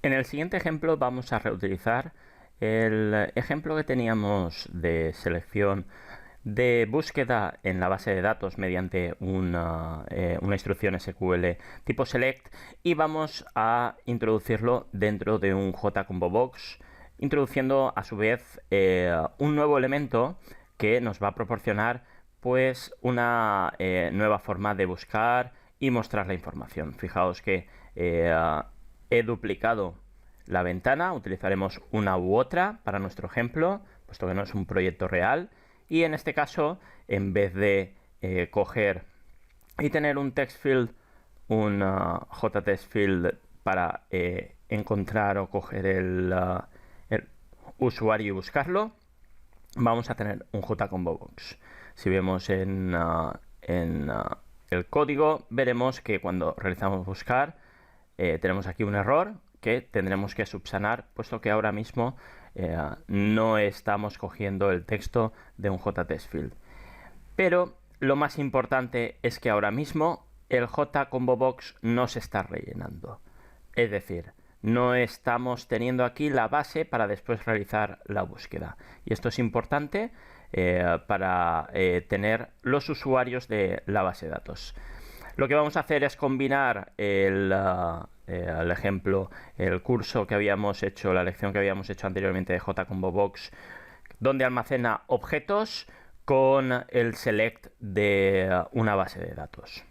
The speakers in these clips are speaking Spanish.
En el siguiente ejemplo vamos a reutilizar el ejemplo que teníamos de selección de búsqueda en la base de datos mediante una instrucción SQL tipo select, y vamos a introducirlo dentro de un JComboBox, introduciendo a su vez un nuevo elemento que nos va a proporcionar pues una nueva forma de buscar y mostrar la información. Fijaos que he duplicado la ventana, utilizaremos una u otra para nuestro ejemplo, puesto que no es un proyecto real, y en este caso, en vez de coger y tener un text field, un JText field para encontrar o coger el usuario y buscarlo, vamos a tener un JComboBox. Si vemos en el código, veremos que cuando realizamos buscar, tenemos aquí un error que tendremos que subsanar, puesto que ahora mismo no estamos cogiendo el texto de un JText field. Pero lo más importante es que ahora mismo el JComboBox no se está rellenando. Es decir, no estamos teniendo aquí la base para después realizar la búsqueda. Y esto es importante para tener los usuarios de la base de datos. Lo que vamos a hacer es combinar el ejemplo, el curso que habíamos hecho, la lección que habíamos hecho anteriormente de JComboBox, donde almacena objetos, con el select de una base de datos.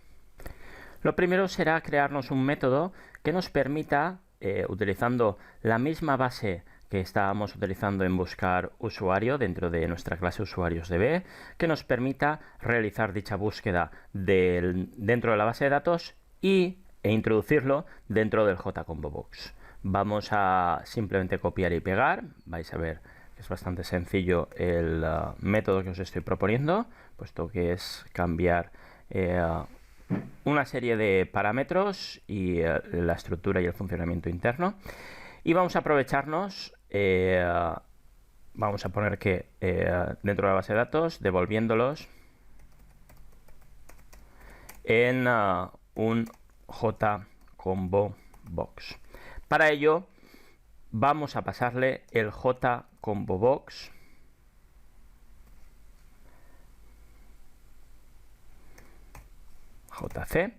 Lo primero será crearnos un método que nos permita, utilizando la misma base que estábamos utilizando en buscar usuario dentro de nuestra clase usuarios_db, que nos permita realizar dicha búsqueda dentro de la base de datos e introducirlo dentro del JComboBox. Vamos a simplemente copiar y pegar. Vais a ver que es bastante sencillo el método que os estoy proponiendo, puesto que es cambiar una serie de parámetros y la estructura y el funcionamiento interno. Y vamos a aprovecharnos, vamos a poner que dentro de la base de datos, devolviéndolos en un JComboBox. Para ello vamos a pasarle el JComboBox JC.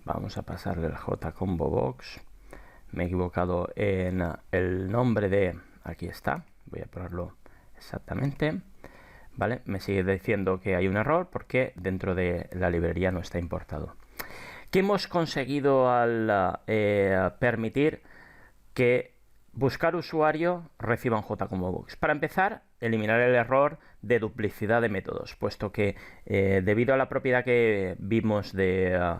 Vamos a pasarle el JComboBox. Me he equivocado en el nombre de... Aquí está. Voy a ponerlo exactamente. ¿Vale? Me sigue diciendo que hay un error porque dentro de la librería no está importado. ¿Qué hemos conseguido al permitir que buscar usuario reciba un JComboBox? Para empezar, eliminar el error de duplicidad de métodos, puesto que debido a la propiedad que vimos de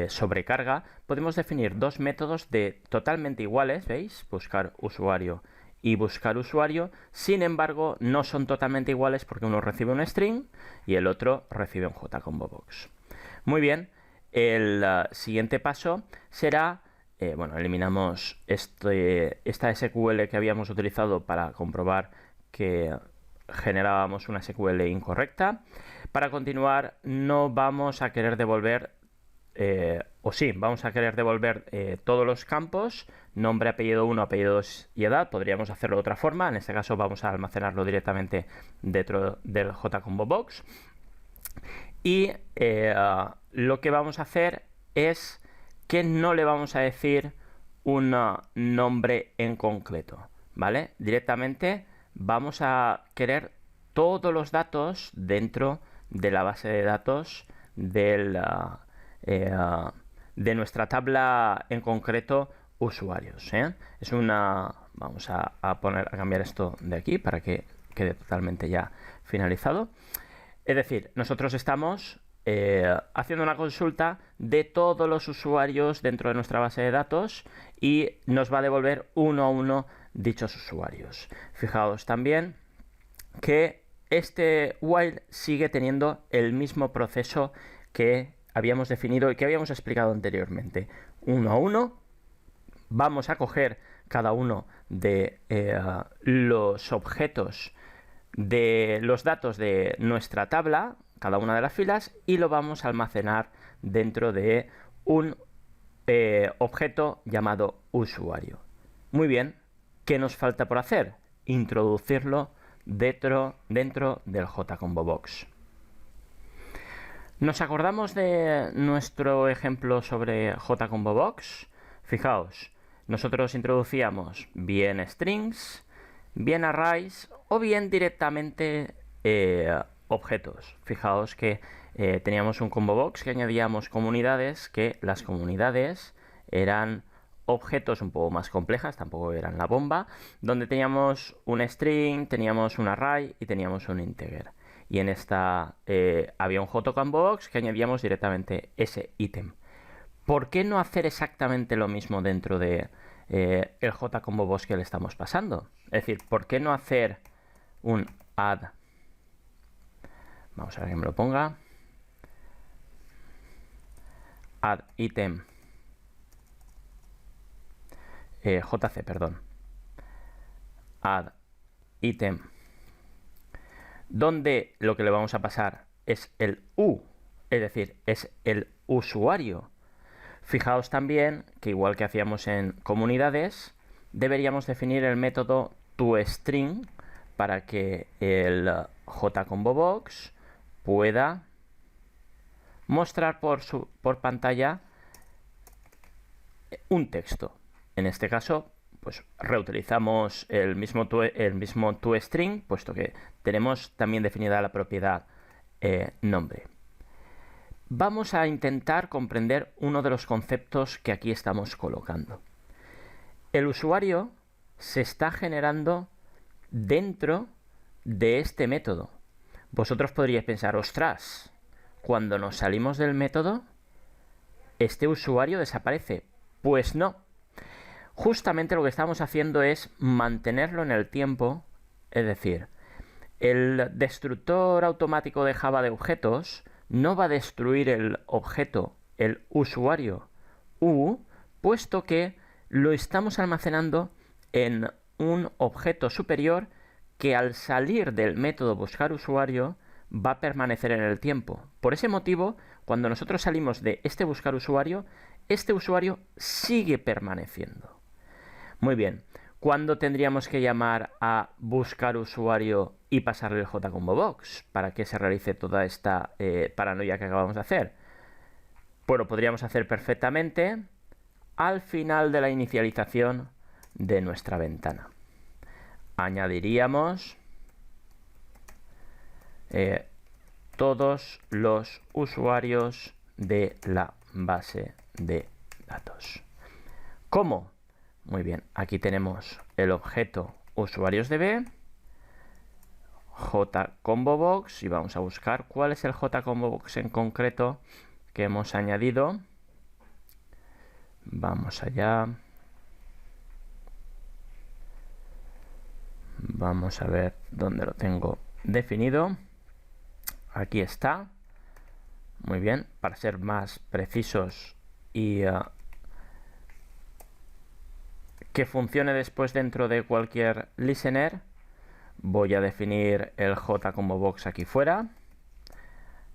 sobrecarga, podemos definir dos métodos totalmente iguales, ¿veis? Buscar usuario y buscar usuario. Sin embargo, no son totalmente iguales porque uno recibe un string y el otro recibe un JComboBox. Muy bien, el siguiente paso será, bueno, eliminamos esta SQL que habíamos utilizado para comprobar que generábamos una SQL incorrecta. Para continuar, no vamos a querer devolver, o sí, vamos a querer devolver todos los campos, nombre, apellido 1, apellido 2 y edad. Podríamos hacerlo de otra forma. En este caso vamos a almacenarlo directamente dentro del JComboBox. Y lo que vamos a hacer es que no le vamos a decir un nombre en concreto, ¿vale? Directamente vamos a querer todos los datos dentro de la base de datos de nuestra tabla, en concreto usuarios, ¿eh? Es una... Vamos a cambiar esto de aquí para que quede totalmente ya finalizado. Es decir, nosotros estamos haciendo una consulta de todos los usuarios dentro de nuestra base de datos y nos va a devolver uno a uno dichos usuarios. Fijaos también que este while sigue teniendo el mismo proceso que habíamos definido y que habíamos explicado anteriormente. Uno a uno vamos a coger cada uno de los objetos de los datos de nuestra tabla, cada una de las filas y lo vamos a almacenar dentro de un objeto llamado usuario. Muy bien, ¿qué nos falta por hacer? Introducirlo dentro del JComboBox. ¿Nos acordamos de nuestro ejemplo sobre JComboBox? Fijaos, nosotros introducíamos bien strings, bien arrays o bien directamente objetos. Fijaos que teníamos un ComboBox que añadíamos comunidades, que las comunidades eran objetos un poco más complejas, tampoco eran la bomba, donde teníamos un string, teníamos un array y teníamos un integer. Y en esta había un JComboBox que añadíamos directamente ese ítem. ¿Por qué no hacer exactamente lo mismo dentro de el JComboBox que le estamos pasando? Es decir, ¿por qué no hacer un add? Vamos a ver que me lo ponga. Add item. JC, perdón. Add item. Donde lo que le vamos a pasar es el U, es decir, es el usuario. Fijaos también que igual que hacíamos en comunidades, deberíamos definir el método toString para que el JComboBox pueda mostrar por pantalla un texto. En este caso, pues reutilizamos el mismo toString, puesto que tenemos también definida la propiedad nombre. Vamos a intentar comprender uno de los conceptos que aquí estamos colocando. El usuario se está generando dentro de este método. Vosotros podríais pensar, ostras, cuando nos salimos del método, este usuario desaparece. Pues no. Justamente lo que estamos haciendo es mantenerlo en el tiempo, es decir, el destructor automático de Java de objetos no va a destruir el objeto, el usuario U, puesto que lo estamos almacenando en un objeto superior que al salir del método buscar usuario va a permanecer en el tiempo. Por ese motivo, cuando nosotros salimos de este buscar usuario, este usuario sigue permaneciendo. Muy bien, ¿cuándo tendríamos que llamar a buscar usuario y pasarle el JComboBox para que se realice toda esta paranoia que acabamos de hacer? Pues lo podríamos hacer perfectamente al final de la inicialización de nuestra ventana. Añadiríamos todos los usuarios de la base de datos. ¿Cómo? Muy bien, aquí tenemos el objeto usuariosDB, JComboBox, y vamos a buscar cuál es el JComboBox en concreto que hemos añadido. Vamos allá. Vamos a ver dónde lo tengo definido. Aquí está. Muy bien, para ser más precisos y que funcione después dentro de cualquier listener, voy a definir el JComboBox aquí fuera.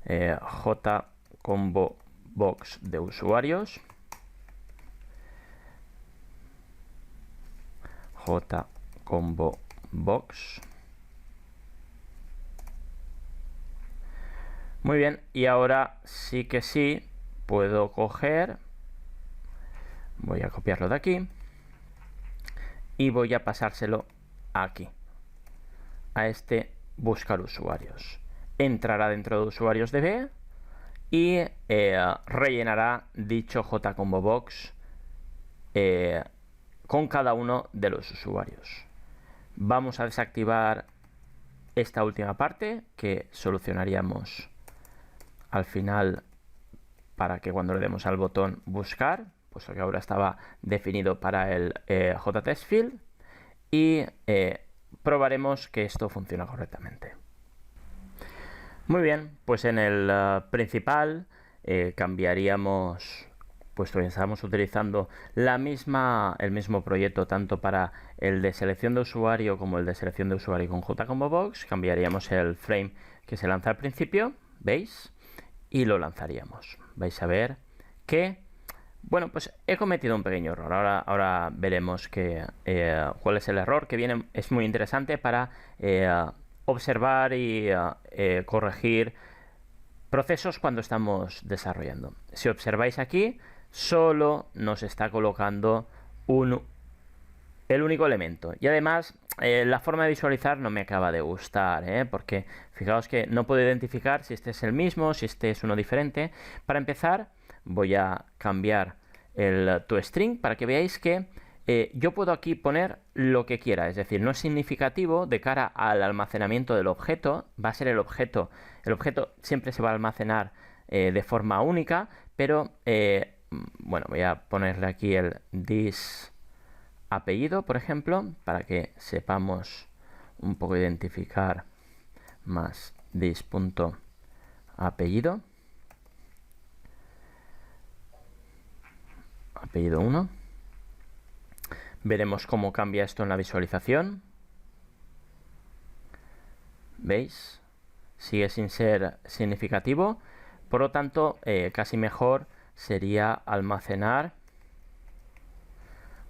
JComboBox de usuarios. JComboBox. Muy bien, y ahora sí que sí puedo coger, voy a copiarlo de aquí y voy a pasárselo aquí, a este buscar usuarios. Entrará dentro de usuariosDB y rellenará dicho JComboBox con cada uno de los usuarios. Vamos a desactivar esta última parte que solucionaríamos al final para que cuando le demos al botón buscar, puesto que ahora estaba definido para el JTestField, y probaremos que esto funciona correctamente. Muy bien, pues en el principal cambiaríamos, puesto que estamos utilizando el mismo proyecto tanto para el de selección de usuario como el de selección de usuario con JComboBox, cambiaríamos el frame que se lanza al principio ¿veis? Y lo lanzaríamos. Vais a ver que, bueno, pues he cometido un pequeño error. Ahora veremos cuál es el error, que viene, es muy interesante para observar y corregir procesos cuando estamos desarrollando. Si observáis aquí, solo nos está colocando el único elemento. Y además, la forma de visualizar no me acaba de gustar, porque fijaos que no puedo identificar si este es el mismo, si este es uno diferente. Para empezar, voy a cambiar el toString para que veáis que yo puedo aquí poner lo que quiera, es decir, no es significativo de cara al almacenamiento del objeto, va a ser el objeto siempre se va a almacenar de forma única, pero bueno, voy a ponerle aquí el this apellido, por ejemplo, para que sepamos un poco identificar más this.apellido, apellido 1. Veremos cómo cambia esto en la visualización. ¿Veis? Sigue sin ser significativo, por lo tanto casi mejor sería almacenar.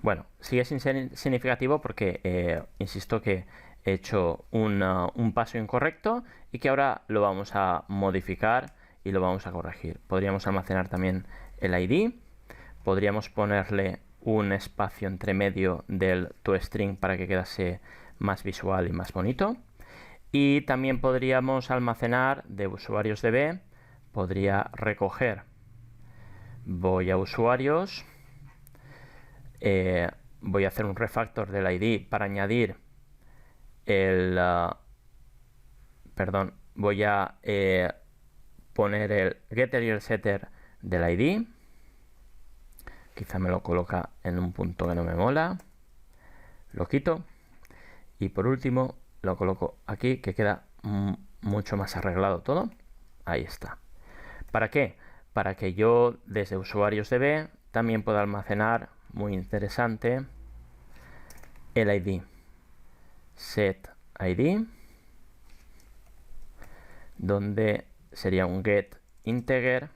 Bueno, sigue sin ser significativo porque insisto que he hecho un paso incorrecto y que ahora lo vamos a modificar y lo vamos a corregir. Podríamos almacenar también el ID, podríamos ponerle un espacio entre medio del toString para que quedase más visual y más bonito. Y también podríamos almacenar de usuarios DB, podría recoger, voy a usuarios, voy a hacer un refactor del ID para añadir voy a poner el getter y el setter del ID. Quizá me lo coloca en un punto que no me mola. Lo quito. Y por último lo coloco aquí, que queda mucho más arreglado todo. Ahí está. ¿Para qué? Para que yo desde usuarios DB también pueda almacenar, muy interesante, el ID. Set ID, donde sería un get integer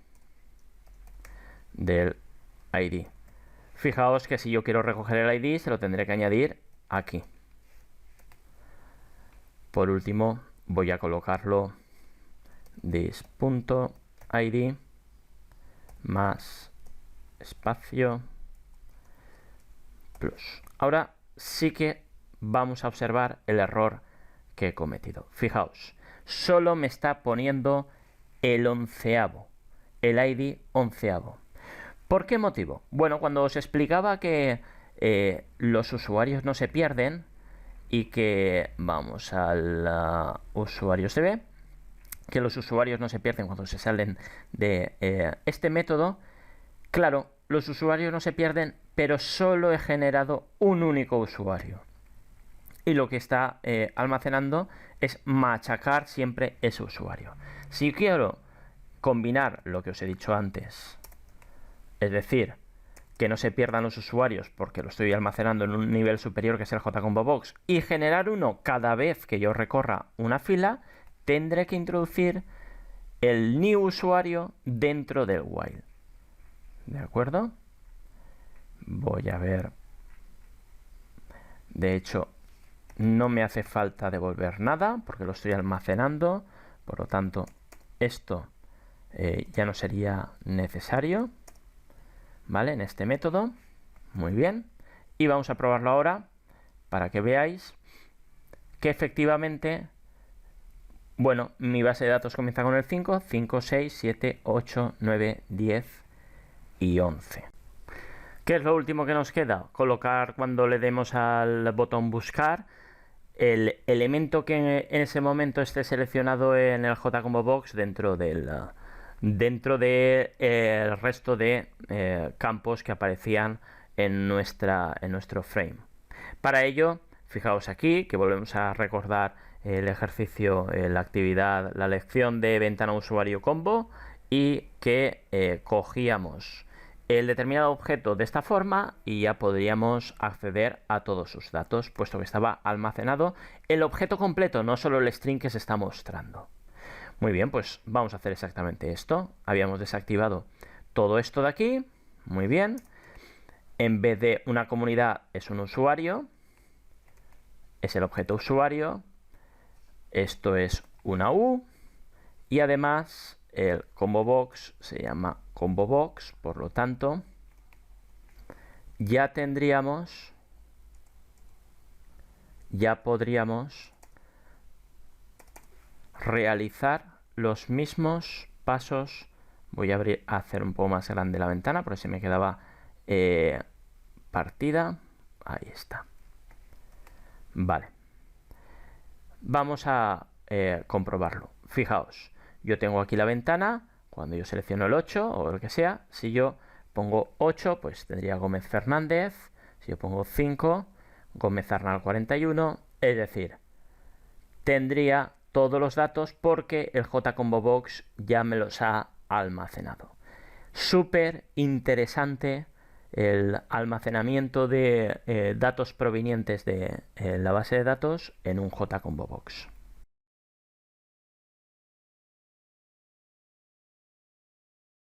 del ID. Fijaos que si yo quiero recoger el ID se lo tendré que añadir aquí. Por último voy a colocarlo this.id más espacio plus. Ahora sí que vamos a observar el error que he cometido. Fijaos, solo me está poniendo el 11avo, el ID 11avo. ¿Por qué motivo? Bueno, cuando os explicaba que los usuarios no se pierden y que vamos al usuarios DB, que los usuarios no se pierden cuando se salen de este método, claro, los usuarios no se pierden, pero solo he generado un único usuario. Y lo que está almacenando es machacar siempre ese usuario. Si quiero combinar lo que os he dicho antes, es decir, que no se pierdan los usuarios porque lo estoy almacenando en un nivel superior que es el JComboBox, y generar uno cada vez que yo recorra una fila, tendré que introducir el new usuario dentro del while. ¿De acuerdo? Voy a ver. De hecho, no me hace falta devolver nada porque lo estoy almacenando. Por lo tanto, esto ya no sería necesario. ¿Vale? En este método. Muy bien. Y vamos a probarlo ahora para que veáis que efectivamente, bueno, mi base de datos comienza con el 5, 5, 6, 7, 8, 9, 10 y 11. ¿Qué es lo último que nos queda? Colocar, cuando le demos al botón buscar, el elemento que en ese momento esté seleccionado en el JComboBox dentro del resto de campos que aparecían en nuestro frame. Para ello, fijaos aquí que volvemos a recordar el ejercicio, la actividad, la lección de ventana usuario combo, y que cogíamos el determinado objeto de esta forma y ya podríamos acceder a todos sus datos, puesto que estaba almacenado el objeto completo, no solo el string que se está mostrando. Muy bien, pues vamos a hacer exactamente esto. Habíamos desactivado todo esto de aquí. Muy bien. En vez de una comunidad es un usuario. Es el objeto usuario. Esto es una U. Y además el combo box se llama combo box. Por lo tanto, ya podríamos realizar los mismos pasos. Voy a hacer un poco más grande la ventana porque se me quedaba partida. Ahí está. Vale. Vamos a comprobarlo. Fijaos, yo tengo aquí la ventana. Cuando yo selecciono el 8 o lo que sea, si yo pongo 8, pues tendría Gómez Fernández. Si yo pongo 5, Gómez Arnal 41. Es decir, tendría todos los datos porque el JComboBox ya me los ha almacenado. Súper interesante el almacenamiento de datos provenientes de la base de datos en un JComboBox.